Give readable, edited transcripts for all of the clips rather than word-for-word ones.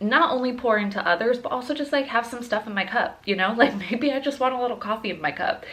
not only pour into others, but also just like have some stuff in my cup, you know? Like maybe I just want a little coffee in my cup.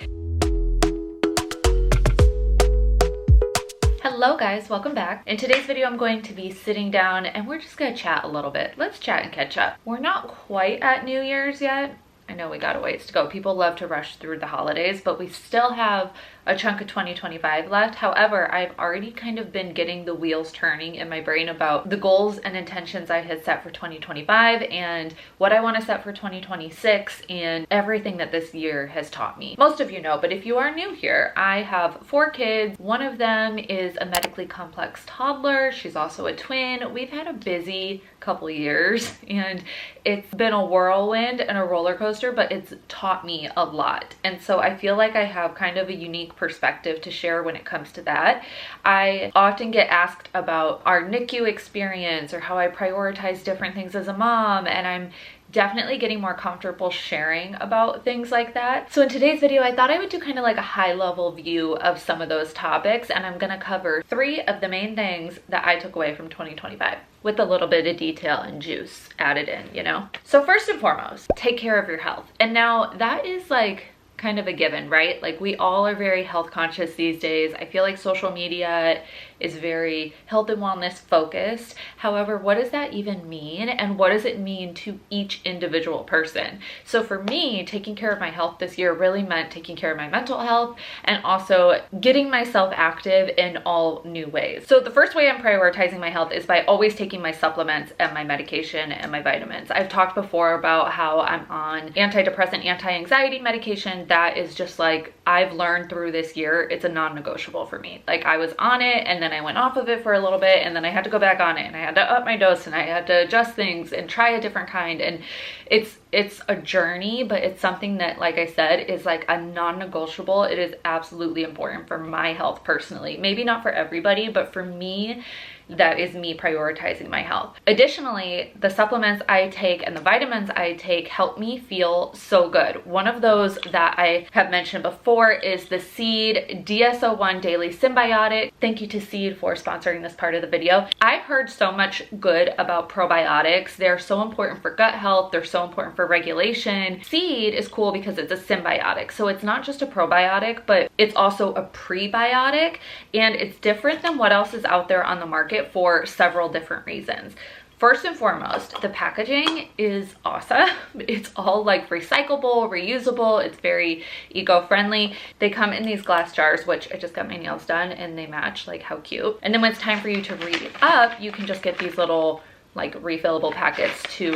Hello guys, welcome back. In today's video, I'm going to be sitting down and we're just gonna chat a little bit. Let's chat and catch up. We're not quite at New Year's yet. I know we got a ways to go. People love to rush through the holidays, but we still have a chunk of 2025 left. However, I've already kind of been getting the wheels turning in my brain about the goals and intentions I had set for 2025 and what I want to set for 2026 and everything that this year has taught me. Most of you know, but if you are new here, I have 4 kids. One of them is a medically complex toddler. She's also a twin. We've had a busy couple years and it's been a whirlwind and a roller coaster, but it's taught me a lot. And so I feel like I have kind of a unique perspective to share when it comes to that. I often get asked about our NICU experience or how I prioritize different things as a mom, and I'm definitely getting more comfortable sharing about things like that. So in today's video, I thought I would do kind of like a high level view of some of those topics, and I'm gonna cover 3 of the main things that I took away from 2025 with a little bit of detail and juice added in, you know? So first and foremost, take care of your health. And now that is like kind of a given, right? Like we all are very health conscious these days. I feel like social media is very health and wellness focused. However, what does that even mean? And what does it mean to each individual person? So for me, taking care of my health this year really meant taking care of my mental health and also getting myself active in all new ways. So the first way I'm prioritizing my health is by always taking my supplements and my medication and my vitamins. I've talked before about how I'm on antidepressant, anti-anxiety medication. That is just like, I've learned through this year, it's a non-negotiable for me. Like I was on it and then I went off of it for a little bit and then I had to go back on it and I had to up my dose and I had to adjust things and try a different kind. And it's a journey, but it's something that, like I said, is like a non-negotiable. It is absolutely important for my health personally. Maybe not for everybody, but for me, that is me prioritizing my health. Additionally, the supplements I take and the vitamins I take help me feel so good. One of those that I have mentioned before is the Seed DSO1 Daily Symbiotic. Thank you to Seed for sponsoring this part of the video. I've heard so much good about probiotics. They're so important for gut health. They're so important for regulation. Seed is cool because it's a symbiotic. So it's not just a probiotic, but it's also a prebiotic, and it's different than what else is out there on the market for several different reasons. First and foremost, the packaging is awesome. It's all like recyclable, reusable. It's very eco-friendly. They come in these glass jars, which I just got my nails done and they match. Like how cute. And then when it's time for you to re-up, you can just get these little like refillable packets to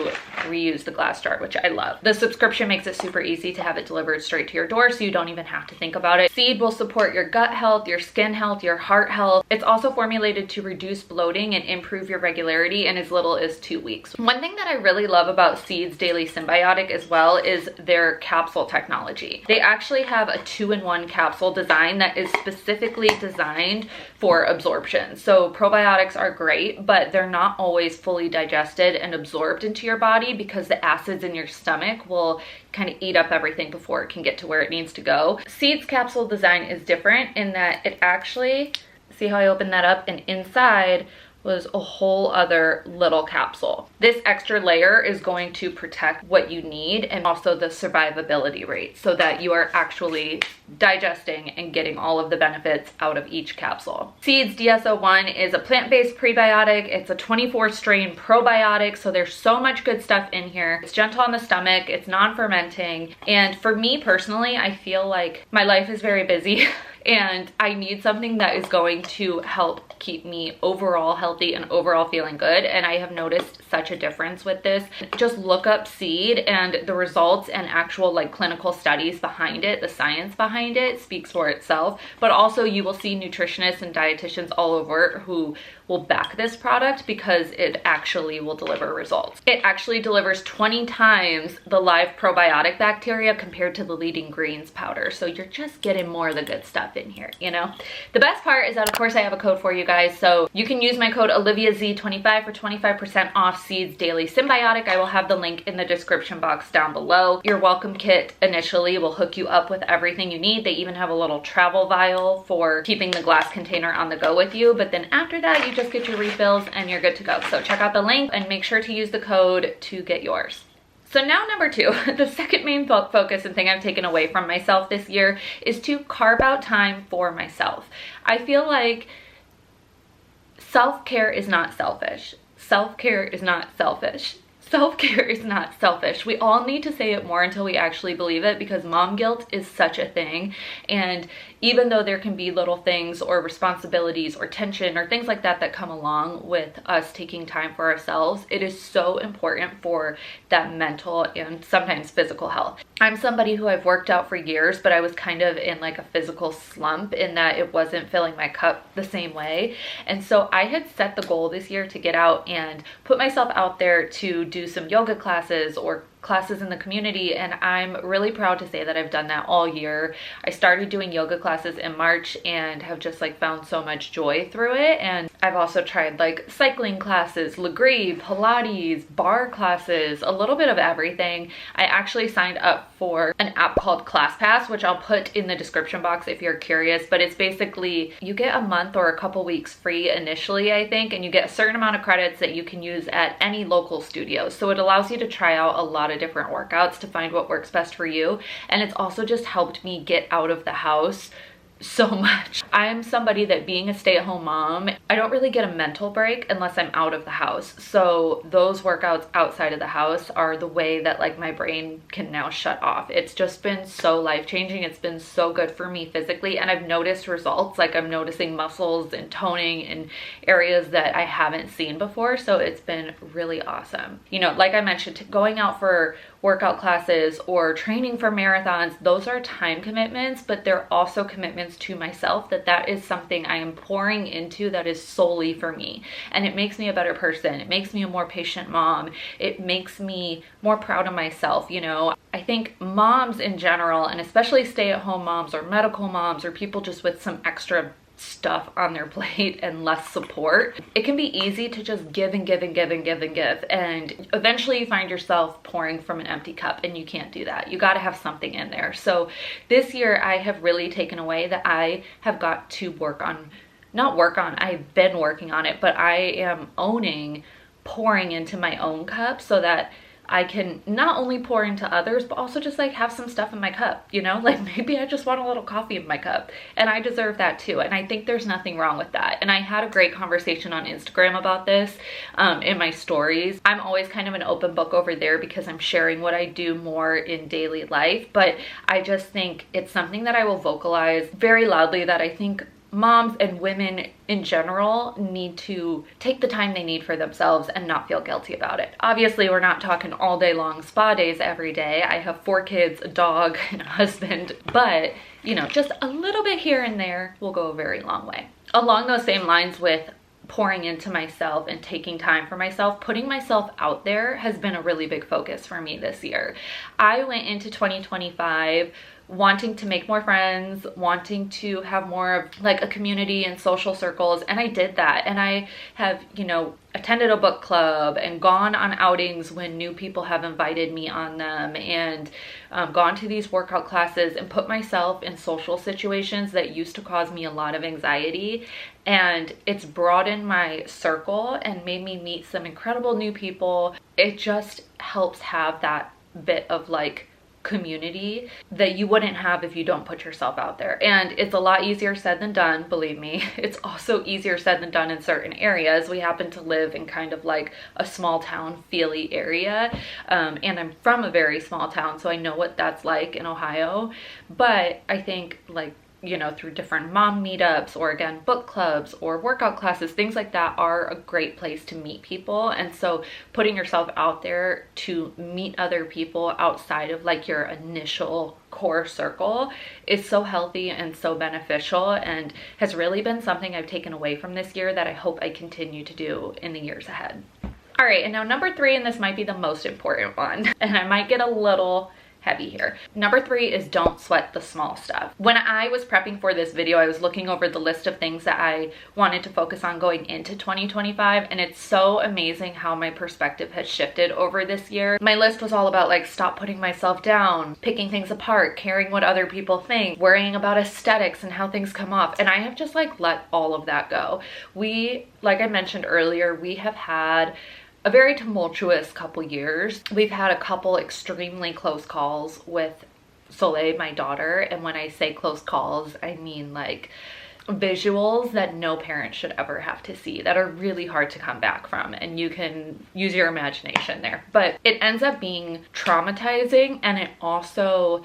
reuse the glass jar, which I love. The subscription makes it super easy to have it delivered straight to your door, so you don't even have to think about it. Seed will support your gut health, your skin health, your heart health. It's also formulated to reduce bloating and improve your regularity in as little as 2 weeks. One thing that I really love about Seed's Daily Symbiotic as well is their capsule technology. They actually have a 2-in-1 capsule design that is specifically designed for absorption. So probiotics are great, but they're not always fully digested and absorbed into your body because the acids in your stomach will kind of eat up everything before it can get to where it needs to go. Seed's capsule design is different in that it actually, see how I opened that up, and inside was a whole other little capsule. This extra layer is going to protect what you need and also the survivability rate so that you are actually digesting and getting all of the benefits out of each capsule. Seed's DSO1 is a plant-based prebiotic. It's a 24 strain probiotic, so there's so much good stuff in here. It's gentle on the stomach, it's non-fermenting, and for me personally, I feel like my life is very busy and I need something that is going to help keep me overall healthy and overall feeling good. And I have noticed such a difference with this. Just look up Seed and the results and actual like clinical studies behind it. The science behind it speaks for itself, but also you will see nutritionists and dietitians all over who will back this product because it actually will deliver results. It actually delivers 20 times the live probiotic bacteria compared to the leading greens powder. So you're just getting more of the good stuff. stuff in here, you know? The best part is that, of course, I have a code for you guys. So you can use my code OLIVIAZ25 for 25% off Seeds Daily Symbiotic. I will have the link in the description box down below. Your welcome kit initially will hook you up with everything you need. They even have a little travel vial for keeping the glass container on the go with you. But then after that, you just get your refills and you're good to go. So check out the link and make sure to use the code to get yours. So now number 2, the second main focus and thing I've taken away from myself this year is to carve out time for myself. I feel like self-care is not selfish. Self-care is not selfish. Self-care is not selfish. We all need to say it more until we actually believe it, because mom guilt is such a thing. And even though there can be little things or responsibilities or tension or things like that that come along with us taking time for ourselves, it is so important for that mental and sometimes physical health. I'm somebody who I've worked out for years, but I was kind of in like a physical slump in that it wasn't filling my cup the same way. And so I had set the goal this year to get out and put myself out there to do some yoga classes or classes in the community, and I'm really proud to say that I've done that all year. I started doing yoga classes in March and have just like found so much joy through it. And I've also tried like cycling classes, Legree, Pilates, bar classes, a little bit of everything. I actually signed up for an app called ClassPass, which I'll put in the description box if you're curious, but it's basically you get a month or a couple weeks free initially, I think, and you get a certain amount of credits that you can use at any local studio. So it allows you to try out a lot of different workouts to find what works best for you. And it's also just helped me get out of the house so much. I'm somebody that, being a stay-at-home mom, I don't really get a mental break unless I'm out of the house. So those workouts outside of the house are the way that like my brain can now shut off. It's just been so life-changing. It's been so good for me physically, and I've noticed results. Like I'm noticing muscles and toning in areas that I haven't seen before. So it's been really awesome. You know, like I mentioned, going out for workout classes or training for marathons, those are time commitments, but they're also commitments to myself, that is something I am pouring into that is solely for me. And it makes me a better person. It makes me a more patient mom. It makes me more proud of myself. You know, I think moms in general, and especially stay-at-home moms or medical moms or people just with some extra stuff on their plate and less support, it can be easy to just give and give and give and give and give, and eventually you find yourself pouring from an empty cup, and you can't do that. You got to have something in there. So this year I have really taken away that I have got to I've been working on it, but I am owning pouring into my own cup so that I can not only pour into others, but also just like have some stuff in my cup, you know, like maybe I just want a little coffee in my cup, and I deserve that too. And I think there's nothing wrong with that. And I had a great conversation on Instagram about this in my stories. I'm always kind of an open book over there because I'm sharing what I do more in daily life, but I just think it's something that I will vocalize very loudly, that I think moms and women in general need to take the time they need for themselves and not feel guilty about it. Obviously, we're not talking all day long spa days every day. I have 4 kids, a dog, and a husband, but you know, just a little bit here and there will go a very long way. Along those same lines with pouring into myself and taking time for myself, putting myself out there has been a really big focus for me this year. I went into 2025 wanting to make more friends, wanting to have more of like a community and social circles, and I did that. And I have, you know, attended a book club and gone on outings when new people have invited me on them, and gone to these workout classes and put myself in social situations that used to cause me a lot of anxiety. And it's broadened my circle and made me meet some incredible new people. It just helps have that bit of like community that you wouldn't have if you don't put yourself out there. And it's a lot easier said than done, believe me. It's also easier said than done in certain areas. We happen to live in kind of like a small town feely area, and I'm from a very small town, so I know what that's like in Ohio. But I think, like, you know, through different mom meetups or again book clubs or workout classes, things like that are a great place to meet people. And so putting yourself out there to meet other people outside of like your initial core circle is so healthy and so beneficial, and has really been something I've taken away from this year that I hope I continue to do in the years ahead. All right, and now number 3, and this might be the most important one, and I might get a little heavy here. Number 3 is don't sweat the small stuff. When I was prepping for this video, I was looking over the list of things that I wanted to focus on going into 2025, and it's so amazing how my perspective has shifted over this year. My list was all about like stop putting myself down, picking things apart, caring what other people think, worrying about aesthetics and how things come off, and I have just like let all of that go. Like I mentioned earlier, we have had a very tumultuous couple years. We've had a couple extremely close calls with Soleil, my daughter, and when I say close calls, I mean like visuals that no parent should ever have to see, that are really hard to come back from, and you can use your imagination there. But it ends up being traumatizing, and it also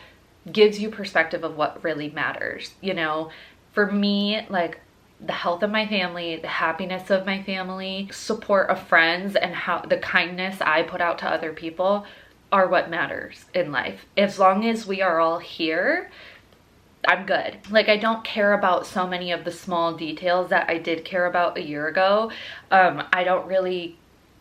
gives you perspective of what really matters. You know, for me, like the health of my family, the happiness of my family, support of friends, and how the kindness I put out to other people are what matters in life. As long as we are all here, I'm good. Like, I don't care about so many of the small details that I did care about a year ago. I don't really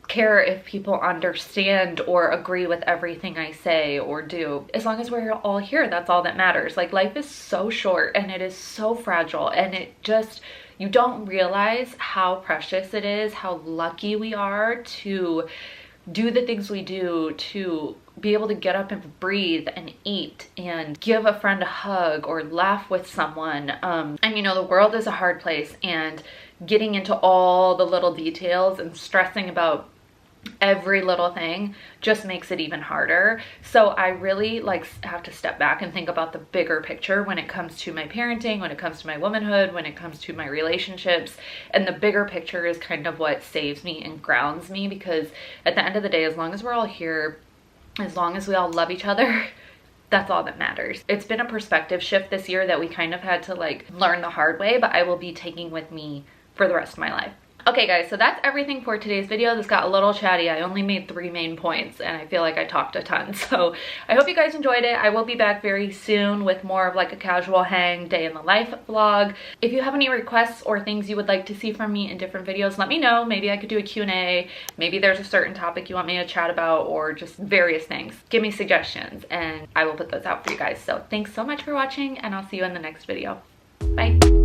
care if people understand or agree with everything I say or do. As long as we're all here, that's all that matters. Like, life is so short and it is so fragile, and it just, you don't realize how precious it is, how lucky we are to do the things we do, to be able to get up and breathe and eat and give a friend a hug or laugh with someone. And you know, the world is a hard place, and getting into all the little details and stressing about every little thing just makes it even harder. So I really like have to step back and think about the bigger picture when it comes to my parenting, when it comes to my womanhood, when it comes to my relationships. And the bigger picture is kind of what saves me and grounds me, because at the end of the day, as long as we're all here, as long as we all love each other, that's all that matters. It's been a perspective shift this year that we kind of had to like learn the hard way, but I will be taking with me for the rest of my life. Okay guys, so that's everything for today's video. This got a little chatty. I only made 3 main points and I feel like I talked a ton. So I hope you guys enjoyed it. I will be back very soon with more of like a casual hang day in the life vlog. If you have any requests or things you would like to see from me in different videos, let me know. Maybe I could do a Q&A. Maybe there's a certain topic you want me to chat about, or just various things. Give me suggestions and I will put those out for you guys. So thanks so much for watching, and I'll see you in the next video. Bye.